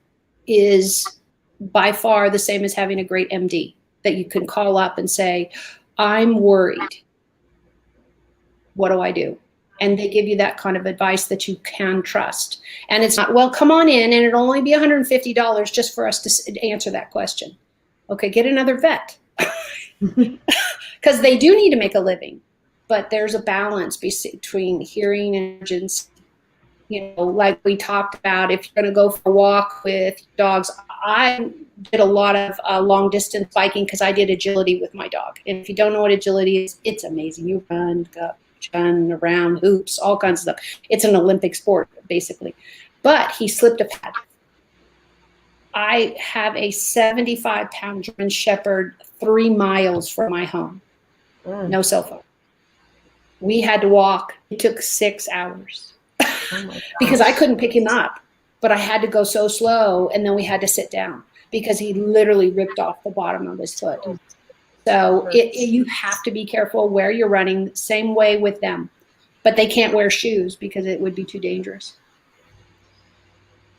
is by far the same as having a great MD that you can call up and say, I'm worried. What do I do? And they give you that kind of advice that you can trust. And it's not, well, come on in and it'll only be $150 just for us to answer that question. Okay, get another vet. Because they do need to make a living. But there's a balance between hearing and urgency. You know, like we talked about, if you're going to go for a walk with dogs, I did a lot of long distance biking because I did agility with my dog. And if you don't know what agility is, it's amazing. You run around, hoops, all kinds of stuff. It's an Olympic sport, basically. But he slipped a pad. I have a 75-pound German Shepherd 3 miles from my home. No cell phone. We had to walk. It took 6 hours. Because I couldn't pick him up, but I had to go so slow, and then we had to sit down because he literally ripped off the bottom of his foot. So you have to be careful where you're running, same way with them. But they can't wear shoes because it would be too dangerous.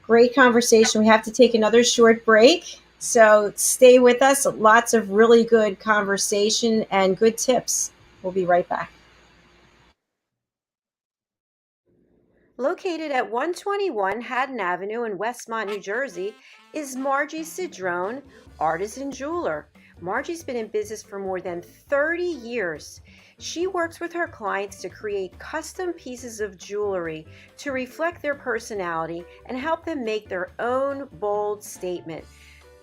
Great conversation. We have to take another short break, so stay with us. Lots of really good conversation and good tips. We'll be right back. Located at 121 Haddon Avenue in Westmont, New Jersey, is Margie Cedrone, artisan jeweler. Margie's been in business for more than 30 years. She works with her clients to create custom pieces of jewelry to reflect their personality and help them make their own bold statement.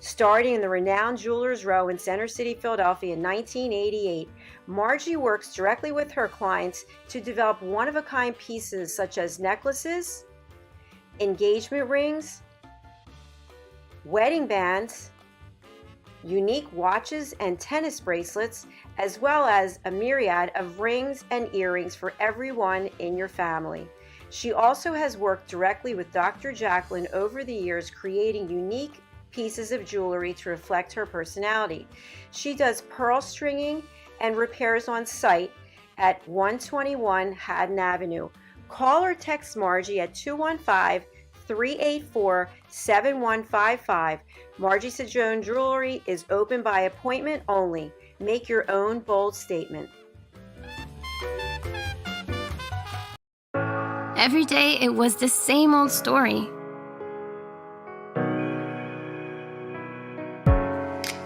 Starting in the renowned Jewelers Row in Center City, Philadelphia in 1988, Margie works directly with her clients to develop one-of-a-kind pieces such as necklaces, engagement rings, wedding bands, unique watches and tennis bracelets, as well as a myriad of rings and earrings for everyone in your family. She also has worked directly with Dr. Jacalyn over the years, creating unique pieces of jewelry to reflect her personality. She does pearl stringing and repairs on site at 121 Haddon Avenue. Call or text Margie at 215-384-7155. Margie Cedrone Jewelry is open by appointment only. Make your own bold statement. Every day it was the same old story.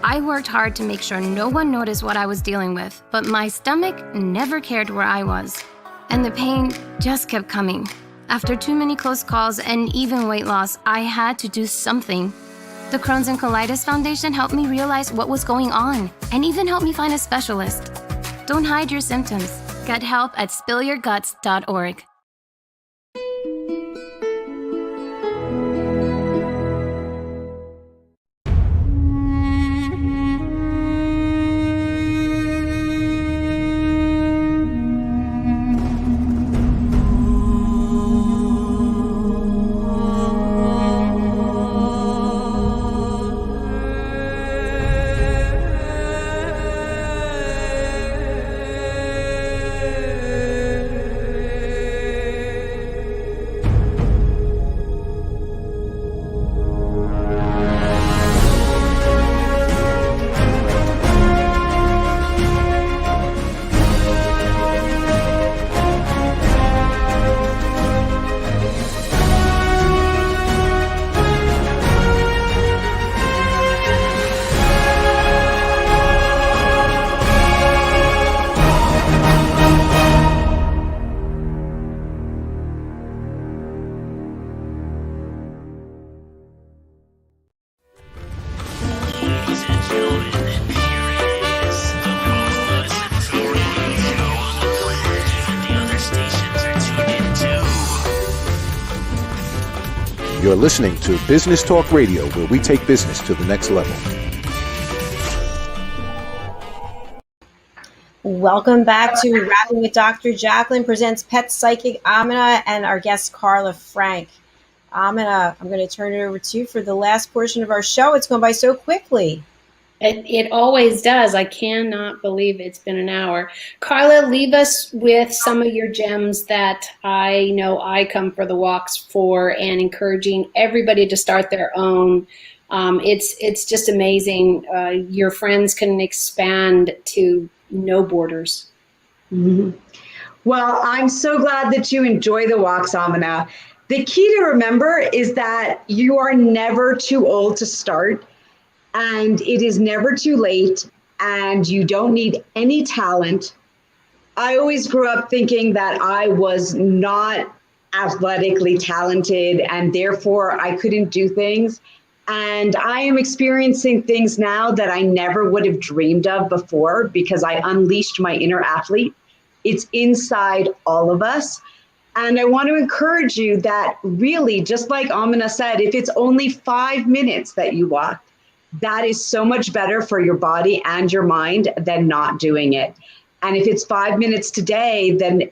I worked hard to make sure no one noticed what I was dealing with, but my stomach never cared where I was. And the pain just kept coming. After too many close calls and even weight loss, I had to do something. The Crohn's and Colitis Foundation helped me realize what was going on and even helped me find a specialist. Don't hide your symptoms. Get help at spillyourguts.org. You're listening to Business Talk Radio, where we take business to the next level. Welcome back to Rapping with Dr. Jacalyn presents Pet Psychic Aminah and our guest Carla Frank. Aminah, I'm going to turn it over to you for the last portion of our show. It's going by so quickly. It always does. I cannot believe it's been an hour. Carla, leave us with some of your gems that I know I come for the walks for, and encouraging everybody to start their own. It's just amazing. Your friends can expand to no borders. Mm-hmm. Well, I'm so glad that you enjoy the walks, Aminah. The key to remember is that you are never too old to start. And it is never too late, and you don't need any talent. I always grew up thinking that I was not athletically talented and therefore I couldn't do things. And I am experiencing things now that I never would have dreamed of before because I unleashed my inner athlete. It's inside all of us. And I want to encourage you that really, just like Aminah said, if it's only 5 minutes that you walk, that is so much better for your body and your mind than not doing it. And if it's 5 minutes today, then,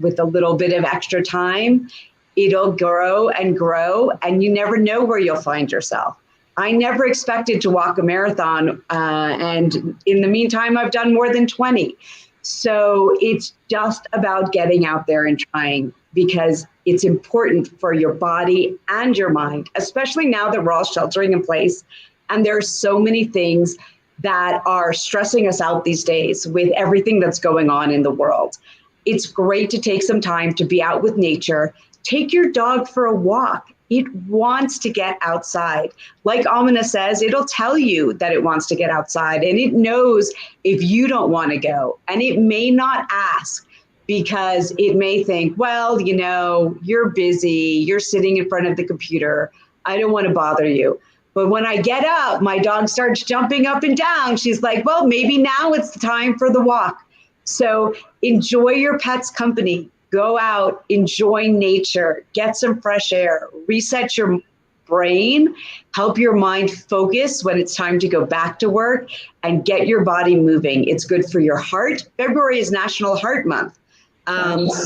with a little bit of extra time, it'll grow, and you never know where you'll find yourself. I never expected to walk a marathon. And in the meantime, I've done more than 20. So it's just about getting out there and trying, because it's important for your body and your mind, especially now that we're all sheltering in place. And there are so many things that are stressing us out these days with everything that's going on in the world. It's great to take some time to be out with nature. Take your dog for a walk. It wants to get outside. Like Aminah says, it'll tell you that it wants to get outside, and it knows if you don't want to go. And it may not ask because it may think, well, you're busy, you're sitting in front of the computer, I don't want to bother you. But when I get up, my dog starts jumping up and down. She's like, well, maybe now it's the time for the walk. So enjoy your pet's company. Go out, enjoy nature, get some fresh air, reset your brain, help your mind focus when it's time to go back to work, and get your body moving. It's good for your heart. February is National Heart Month.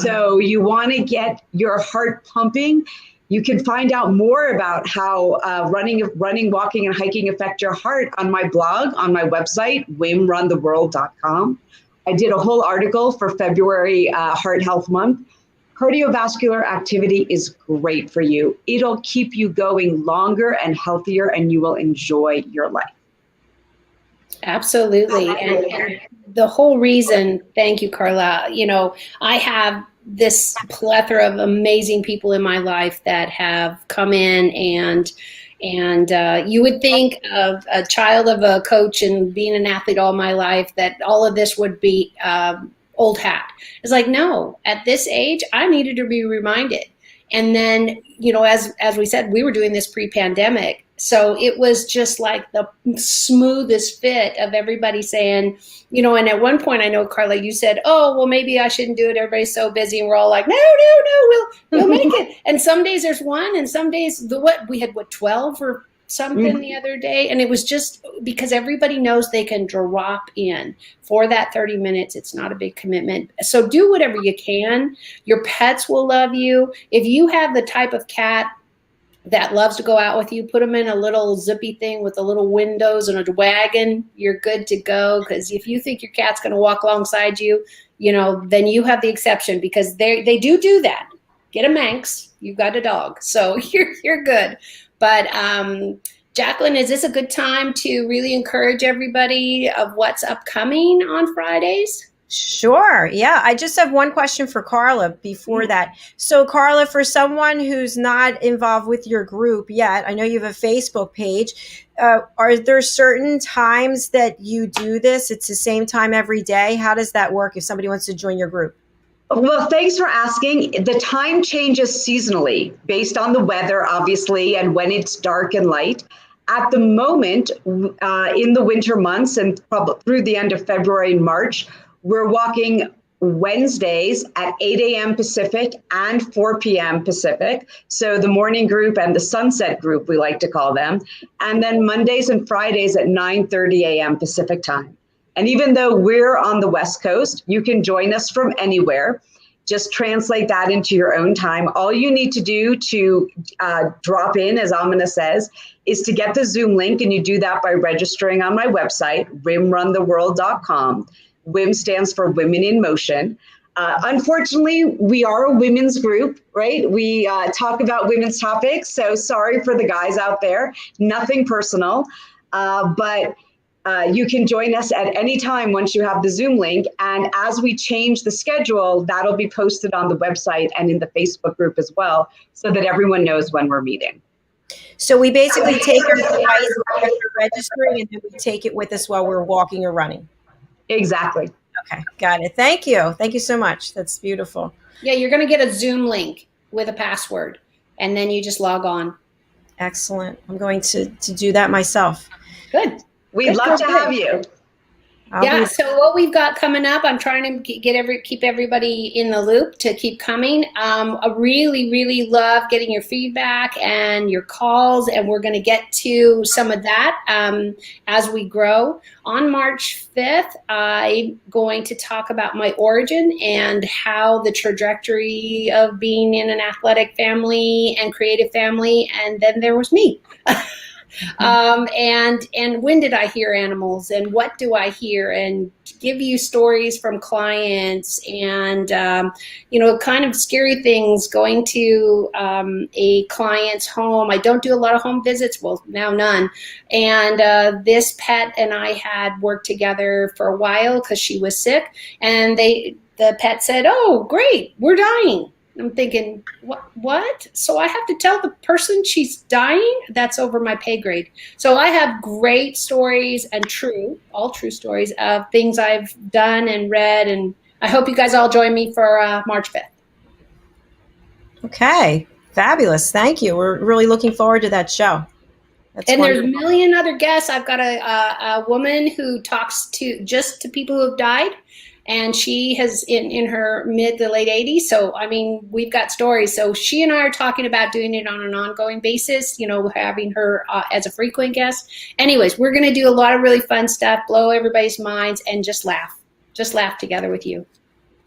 So you want to get your heart pumping. You can find out more about how running, walking, and hiking affect your heart on my blog, on my website, wimruntheworld.com. I did a whole article for February Heart Health Month. Cardiovascular activity is great for you. It'll keep you going longer and healthier, and you will enjoy your life. Absolutely. And the whole reason, thank you, Carla, I have this plethora of amazing people in my life that have come in, and you would think of a child of a coach and being an athlete all my life that all of this would be old hat. It's like, no, at this age, I needed to be reminded. And then, as we said, we were doing this pre-pandemic. So it was just like the smoothest fit of everybody saying, and at one point I know, Carla, you said, oh, well, maybe I shouldn't do it. Everybody's so busy. And we're all like, no, we'll make it. And some days there's one, and some days we had 12 or something the other day. And it was just because everybody knows they can drop in for that 30 minutes. It's not a big commitment. So do whatever you can. Your pets will love you. If you have the type of cat that loves to go out with you, put them in a little zippy thing with the little windows and a wagon, you're good to go. Because if you think your cat's going to walk alongside you, then you have the exception, because they do that. Get a Manx, you've got a dog, so you're good. But Jacalyn, is this a good time to really encourage everybody of what's upcoming on Fridays? Sure. Yeah. I just have one question for Carla before that. So Carla, for someone who's not involved with your group yet, I know you have a Facebook page. Are there certain times that you do this? It's the same time every day. How does that work if somebody wants to join your group? Well, thanks for asking. The time changes seasonally based on the weather, obviously, and when it's dark and light. At the moment, in the winter months and probably through the end of February and March, we're walking Wednesdays at 8 a.m. Pacific and 4 p.m. Pacific. So the morning group and the sunset group, we like to call them. And then Mondays and Fridays at 9:30 a.m. Pacific time. And even though we're on the West Coast, you can join us from anywhere. Just translate that into your own time. All you need to do to drop in, as Aminah says, is to get the Zoom link, and you do that by registering on my website, wimruntheworld.com. WIM stands for Women in Motion. Unfortunately, we are a women's group, right? We talk about women's topics, so sorry for the guys out there. Nothing personal, but you can join us at any time once you have the Zoom link. And as we change the schedule, that'll be posted on the website and in the Facebook group as well, so that everyone knows when we're meeting. So we basically take our device after registering, and then we take it with us while we're walking or running. Exactly. Okay, got it. Thank you. Thank you so much. That's beautiful. Yeah, you're going to get a Zoom link with a password, and then you just log on. Excellent. I'm going to do that myself. Good. We'd love to have you. So what we've got coming up, I'm trying to keep everybody in the loop to keep coming. I really, really love getting your feedback and your calls, and we're going to get to some of that as we grow. On March 5th, I'm going to talk about my origin and how the trajectory of being in an athletic family and creative family, and then there was me. And when did I hear animals, and what do I hear, and give you stories from clients and, kind of scary things going to a client's home. I don't do a lot of home visits. Well, now none. And this pet and I had worked together for a while because she was sick, and the pet said, "Oh, great, we're dying." I'm thinking, what? So I have to tell the person she's dying? That's over my pay grade. So I have great stories and all true stories of things I've done and read. And I hope you guys all join me for March 5th. Okay, fabulous. Thank you. We're really looking forward to that show. That's and wonderful. There's a million other guests. I've got a woman who talks to people who have died. And she has in her mid to late 80s. So, I mean, we've got stories. So she and I are talking about doing it on an ongoing basis, having her as a frequent guest. Anyways, we're going to do a lot of really fun stuff, blow everybody's minds, and just laugh together with you.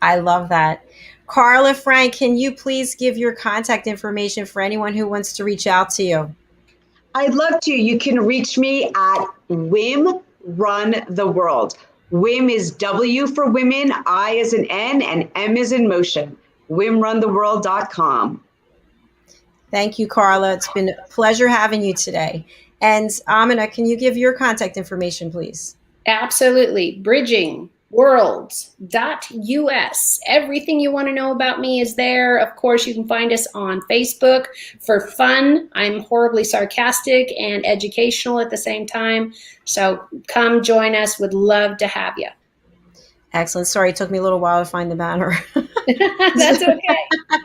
I love that. Carla, Frank, can you please give your contact information for anyone who wants to reach out to you? I'd love to. You can reach me at WIM Run the World. WIM is W for women, I is an N, and M is in motion. WIMRunTheWorld.com. Thank you, Carla. It's been a pleasure having you today. And Aminah, can you give your contact information, please? Absolutely. bridgingworlds.us. Everything you want to know about me is there. Of course, you can find us on Facebook for fun. I'm horribly sarcastic and educational at the same time. So come join us. Would love to have you. Excellent. Sorry, it took me a little while to find the banner. That's okay.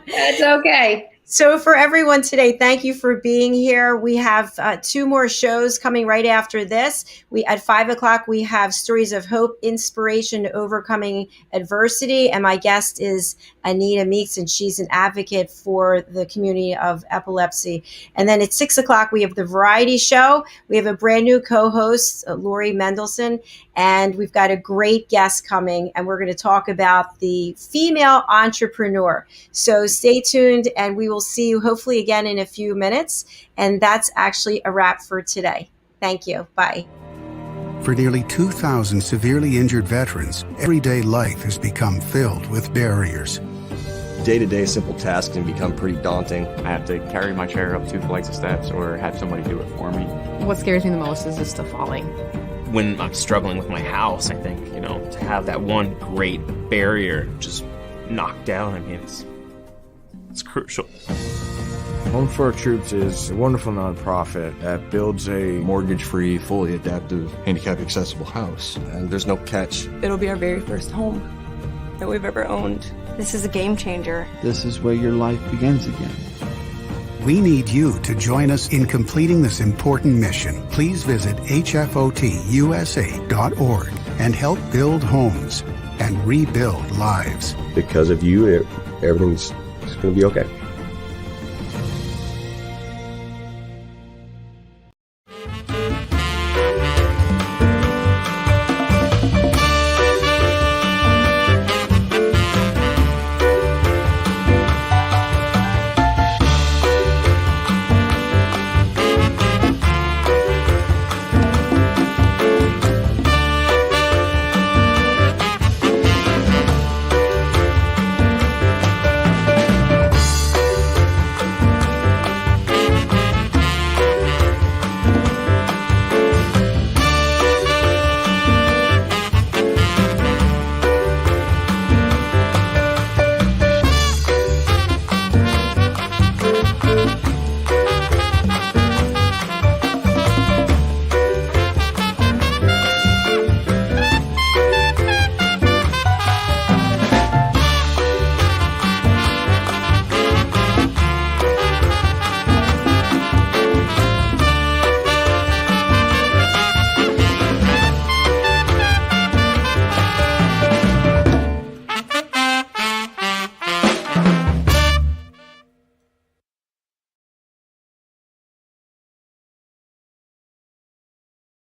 That's okay. So for everyone today, thank you for being here. We have 2 more shows coming right after this. At 5 o'clock, we have Stories of Hope, Inspiration, Overcoming Adversity. And my guest is Anita Meeks, and she's an advocate for the community of epilepsy. And then at 6 o'clock, we have the Variety Show. We have a brand new co-host, Lori Mendelson, and we've got a great guest coming, and we're going to talk about the female entrepreneur. So stay tuned, and we will see you hopefully again in a few minutes. And that's actually a wrap for today. Thank you. Bye. For nearly 2,000 severely injured veterans, everyday life has become filled with barriers. Day-to-day simple tasks can become pretty daunting. I have to carry my chair up 2 flights of steps or have somebody do it for me. What scares me the most is just the falling. When I'm struggling with my house, I think, to have that one great barrier just knocked down, it's crucial. Home for Our Troops is a wonderful nonprofit that builds a mortgage-free, fully adaptive, handicap-accessible house. And there's no catch. It'll be our very first home that we've ever owned. This is a game changer. This is where your life begins again. We need you to join us in completing this important mission. Please visit hfotusa.org and help build homes. and rebuild lives. Because of you, everything's going to be okay.